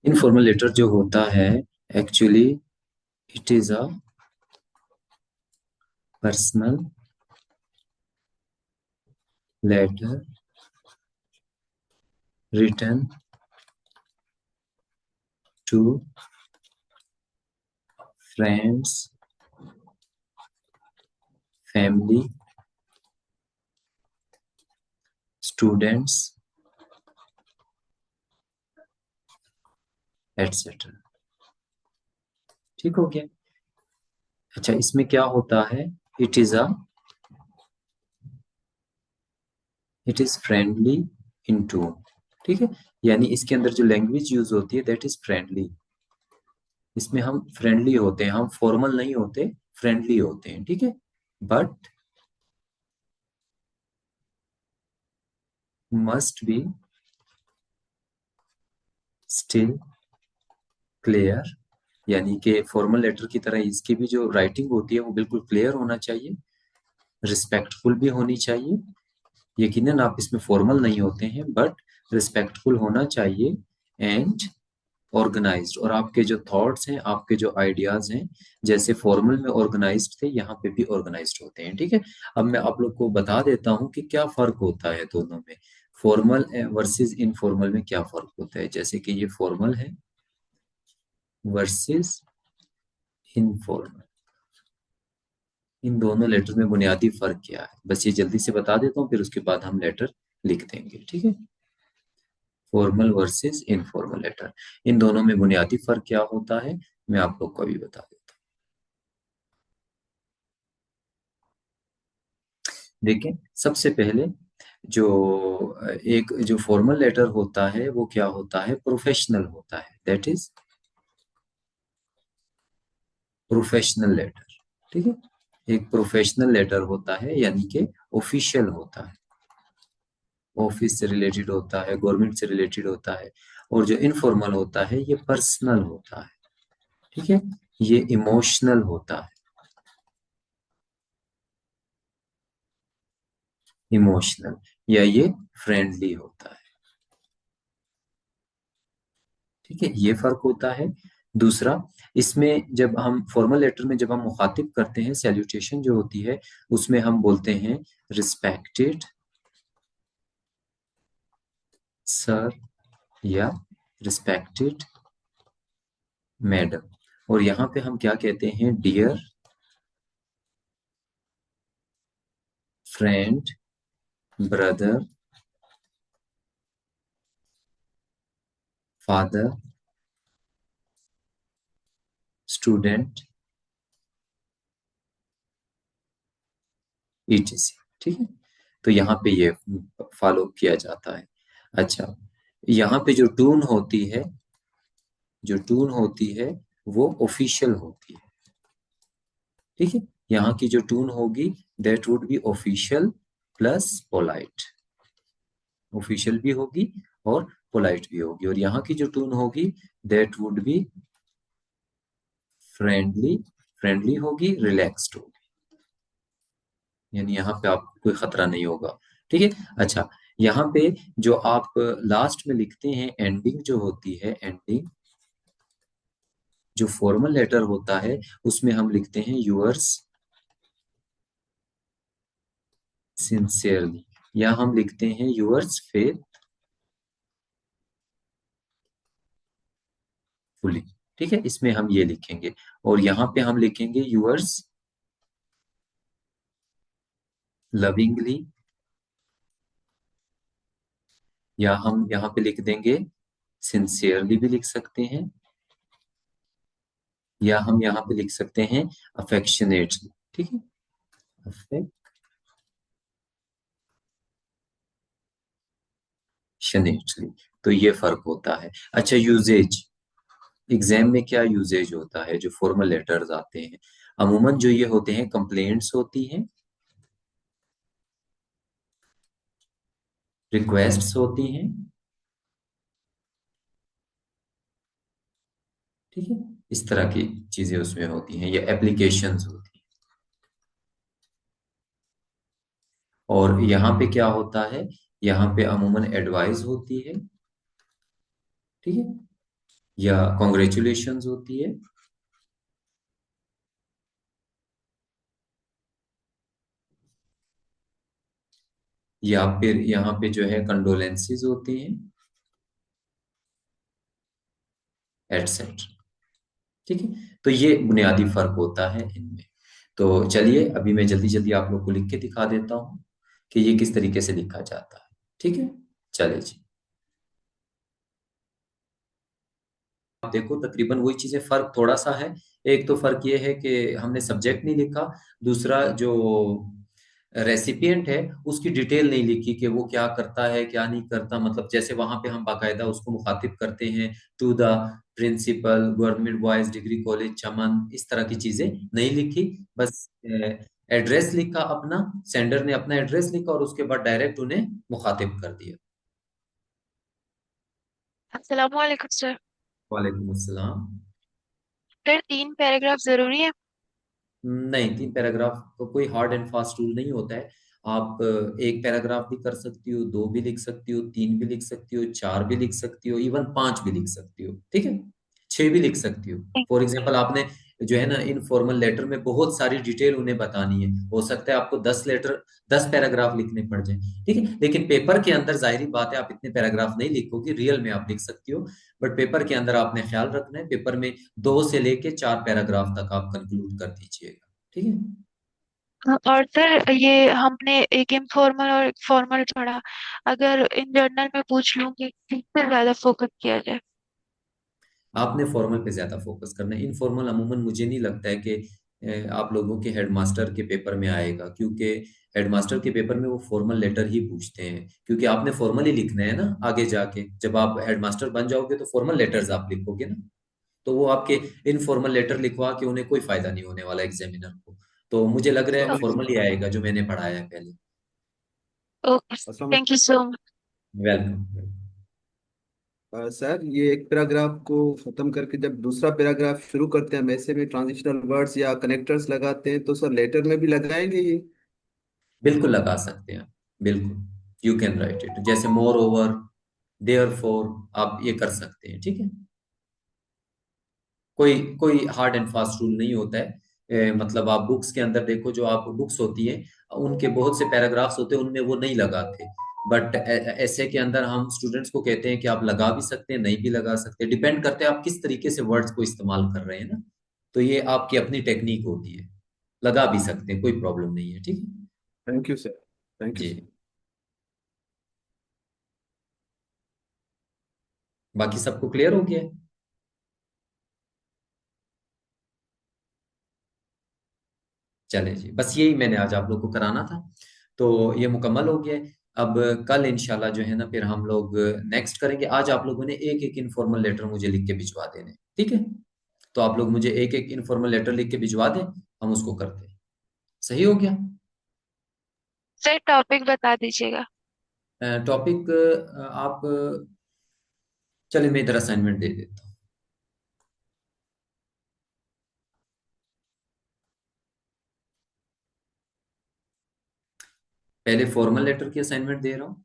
Informal letter जो होता है, actually it is a personal letter written to friends, family, students, etcetera. ठीक हो गया। अच्छा, इसमें क्या होता है, it is a it is friendly in tone. ठीक है, यानी इसके अंदर जो लैंग्वेज यूज होती है दैट इज फ्रेंडली। इसमें हम फ्रेंडली होते हैं, हम फॉर्मल नहीं होते, फ्रेंडली होते हैं। ठीक है, but must be still clear, यानी कि फॉर्मल लेटर की तरह इसकी भी जो राइटिंग होती है वो बिल्कुल क्लियर होना चाहिए, रिस्पेक्टफुल भी होनी चाहिए। यकीनन आप इसमें फॉर्मल नहीं होते हैं, बट रिस्पेक्टफुल होना चाहिए एंड ऑर्गेनाइज्ड। और आपके जो थॉट्स हैं, आपके जो आइडियाज हैं, जैसे फॉर्मल में ऑर्गेनाइज्ड थे, यहाँ पे भी ऑर्गेनाइज्ड होते हैं। ठीक है, अब मैं आप लोग को बता देता हूँ कि क्या फर्क होता है दोनों में, फॉर्मल वर्सेस इनफॉर्मल में क्या फर्क होता है। जैसे कि ये फॉर्मल है वर्सेस इनफॉर्मल, इन दोनों लेटर में बुनियादी फर्क क्या है, बस ये जल्दी से बता देता हूँ, फिर उसके बाद हम लेटर लिख देंगे। ठीक है, फॉर्मल वर्सेस इनफॉर्मल लेटर, इन दोनों में बुनियादी फर्क क्या होता है, मैं आप लोग को अभी बता देता हूँ। देखिए, सबसे पहले जो एक जो फॉर्मल लेटर होता है वो क्या होता है, प्रोफेशनल होता है, दैट इज प्रोफेशनल लेटर। ठीक है, एक प्रोफेशनल लेटर होता है, यानी कि ऑफिशियल होता है, ऑफिस से रिलेटेड होता है, गवर्नमेंट से रिलेटेड होता है। और जो इनफॉर्मल होता है ये पर्सनल होता है। ठीक है, ये इमोशनल होता है, इमोशनल, या ये फ्रेंडली होता है। ठीक है, ये फर्क होता है। दूसरा, इसमें जब हम फॉर्मल लेटर में जब हम मुखातिब करते हैं, सैल्यूटेशन जो होती है उसमें हम बोलते हैं रिस्पेक्टेड सर या रिस्पेक्टेड मैडम। और यहाँ पे हम क्या कहते हैं, dear friend, brother, father, student, ETC. ठीक है, तो यहाँ पे ये फॉलो किया जाता है। अच्छा, यहाँ पे जो टून होती है, जो टून होती है वो ऑफिशियल होती है। ठीक है, यहाँ की जो टून होगी that would be official plus polite, official भी होगी और पोलाइट भी होगी। और यहाँ की जो टून होगी that would be friendly, friendly होगी, रिलैक्स्ड होगी, यानी यहाँ पे आपको कोई खतरा नहीं होगा। ठीक है, अच्छा, यहाँ पे जो आप लास्ट में लिखते हैं एंडिंग जो होती है, एंडिंग जो फॉर्मल लेटर होता है उसमें हम लिखते हैं यूअर्स सिंसियरली, या हम लिखते हैं यूअर्स फेथफुली। ठीक है, इसमें हम ये लिखेंगे। और यहाँ पे हम लिखेंगे यूअर्स लविंगली, या हम यहाँ पे लिख देंगे सिंसियरली भी लिख सकते हैं, या हम यहाँ पे लिख सकते हैं अफेक्शनेटली। ठीक है, अफेक्शनेटली, तो ये फर्क होता है। अच्छा, यूजेज, एग्जाम में क्या यूजेज होता है जो फॉर्मल लेटर्स आते हैं, अमूमन जो ये होते हैं कंप्लेंट्स होती हैं, रिक्वेस्ट्स होती हैं। ठीक है, इस तरह की चीजें उसमें होती हैं, या एप्लीकेशंस होती हैं। और यहाँ पे क्या होता है, यहाँ पे अमूमन एडवाइस होती है। ठीक है, या कॉन्ग्रेचुलेशंस होती है, या फिर यहाँ पे जो है कंडोलेंसेस होती हैं, एटसेट्रा। ठीक है, तो ये बुनियादी फर्क होता है इनमें। तो चलिए अभी मैं जल्दी जल्दी आप लोग को लिख के दिखा देता हूँ कि ये किस तरीके से लिखा जाता है। ठीक है, चलिए जी। आप देखो तकरीबन वही चीजें, फर्क थोड़ा सा है। एक तो फर्क ये है कि हमने सब्जेक्ट नहीं लिखा, दूसरा जो रेसिपिएंट है उसकी डिटेल नहीं लिखी कि वो क्या करता है क्या नहीं करता। मतलब जैसे वहां पे हम बाकायदा उसको मुखातिब करते हैं, to the principal government boys degree college Chaman, इस तरह की चीजें नहीं लिखी। बस एड्रेस लिखा अपना, सेंडर ने अपना एड्रेस लिखा और उसके बाद डायरेक्ट उन्हें मुखातिब कर दिया। अस्सलाम वालेकुम सर। वालेकुम अस्सलाम। फिर 3 पैराग्राफ जरूरी है? नहीं, 3 पैराग्राफ का कोई हार्ड एंड फास्ट रूल नहीं होता है। आप एक पैराग्राफ भी कर सकती हो, दो भी लिख सकती हो, तीन भी लिख सकती हो, चार भी लिख सकती हो, इवन पांच भी लिख सकती हो। ठीक है, छह भी लिख सकती हो। फॉर एग्जाम्पल आपने जो है ना इनफॉर्मल लेटर में बहुत सारी डिटेल उन्हें बतानी है, हो सकता है आपको 10 पैराग्राफ लिखने पड़ जाए। ठीक है, लेकिन पेपर के अंदर जाहिर बात है आप इतने पैराग्राफ नहीं लिखोगे, रियल में आप लिख सकती हो। बट पेपर के अंदर आपने ख्याल रखना है, पेपर में 2 से लेके 4 पैराग्राफ तक आप कंक्लूड कर दीजिएगा। ठीक है। हाँ, और सर ये हमने एक इनफॉर्मल और एक फॉर्मल पढ़ा। अगर इन जनरल में पूछ लूं कि किस पे ज्यादा फोकस किया जाए? आपने फॉर्मल पे ज्यादा फोकस करना है। इनफॉर्मल अमूमन मुझे नहीं लगता है कि आप लोगों के हेडमास्टर के पेपर में आएगा, क्योंकि हेडमास्टर के पेपर में वो फॉर्मल लेटर ही पूछते हैं, क्योंकि आपने फॉर्मल ही लिखना है ना आगे जाके। जब आप हेडमास्टर बन जाओगे तो फॉर्मल लेटर्स आप लिखोगे ना, तो वो आपके इनफॉर्मल लेटर लिखवा के उन्हें कोई फायदा नहीं होने वाला एग्जामिनर को। तो मुझे लग रहा है अस्सलाम फॉर्मल ही वालेकुम। आएगा जो मैंने पढ़ाया है पहले। ओके, अस्सलाम thank you so much. Welcome. Sir, ये एक पैराग्राफ को खत्म करके जब दूसरा पैराग्राफ शुरू करते हैं हम ऐसे में ट्रांजिशनल वर्ड्स या कनेक्टर्स लगाते हैं, तो सर लेटर में भी लगाएंगे ये? बिल्कुल लगा सकते हैं, बिल्कुल। यू कैन राइट इट, जैसे मोर ओवर, देयर फोर, आप ये कर सकते हैं। ठीक है, कोई कोई हार्ड एंड फास्ट रूल नहीं होता है। मतलब आप बुक्स के अंदर देखो, जो आप बुक्स होती है उनके बहुत से पैराग्राफ्स होते हैं, उनमें वो नहीं लगाते। बट ऐसे के अंदर हम स्टूडेंट्स को कहते हैं कि आप लगा भी सकते हैं, नहीं भी लगा सकते, डिपेंड करते हैं आप किस तरीके से वर्ड्स को इस्तेमाल कर रहे हैं ना। तो ये आपकी अपनी टेक्निक होती है, लगा भी सकते हैं, कोई प्रॉब्लम नहीं है। ठीक है thank you sir. Thank you ji. Sir. बाकी सबको क्लियर हो गया है? चले जी, बस यही मैंने आज आप लोग को कराना था। तो ये मुकम्मल हो गया है। अब कल इंशाल्लाह जो है ना फिर हम लोग नेक्स्ट करेंगे। आज आप लोगों ने एक एक इनफॉर्मल लेटर मुझे लिख के भिजवा देने, ठीक है? तो आप लोग मुझे एक एक इनफॉर्मल लेटर लिख के भिजवा दें, हम उसको करते हैं। सही हो गया? सर टॉपिक बता दीजिएगा। टॉपिक आप चलिए मैं इधर असाइनमेंट दे देता हूँ। पहले फॉर्मल लेटर की असाइनमेंट दे रहा हूँ।